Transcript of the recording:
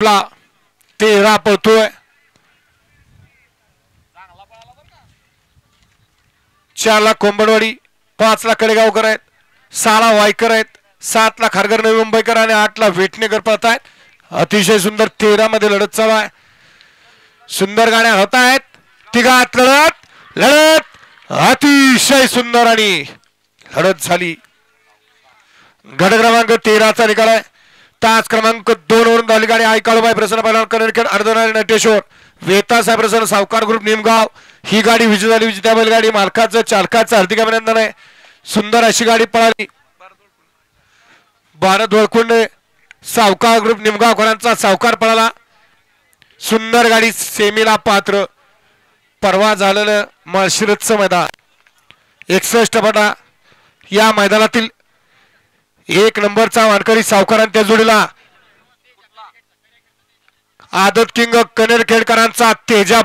13 पळतोय 4 ला कोंबडवाडी 5 ला कडेगावकर आहेत 6 ला वायकर आहेत 7 ला खारघर नवी मुंबईकर आणि 8 ला वेटणेकर पळत आहेत। अतिशय सुंदर 13 मध्ये लढत चालू आहे। सुंदर गाड्या होत आहेत तिघात लढत अतिशय सुंदर आणि लढत झाली। गट क्रमांक 13 चा निकाल आहे। तास क्रमांक 2 वरून धावली गाडी आयकाळूबाई प्रसन्न पहिलवान कनेरखेड अर्धनारी नटेश्वर वेता साहेब प्रसन्न सावकार ग्रुप निमगाव ही गाडी विजय झाली। विजेत्या बैलगाडी मालकाचं चालकाचं हार्दिक अभिनंदन आहे। सुंदर अशी गाडी पळाली। भारत वळकुंडे सावकार ग्रुप निमगावकरांचा सावकार पळाला। सुंदर गाडी सेमीला पात्र। परवा झालेलं माळशिरसचं मैदान 61 फटा या मैदानातील 1 नंबरचा वानकरी सावकारांच्या त्या जोडीला आदत किंग कनेरखेडकरांचा तेजा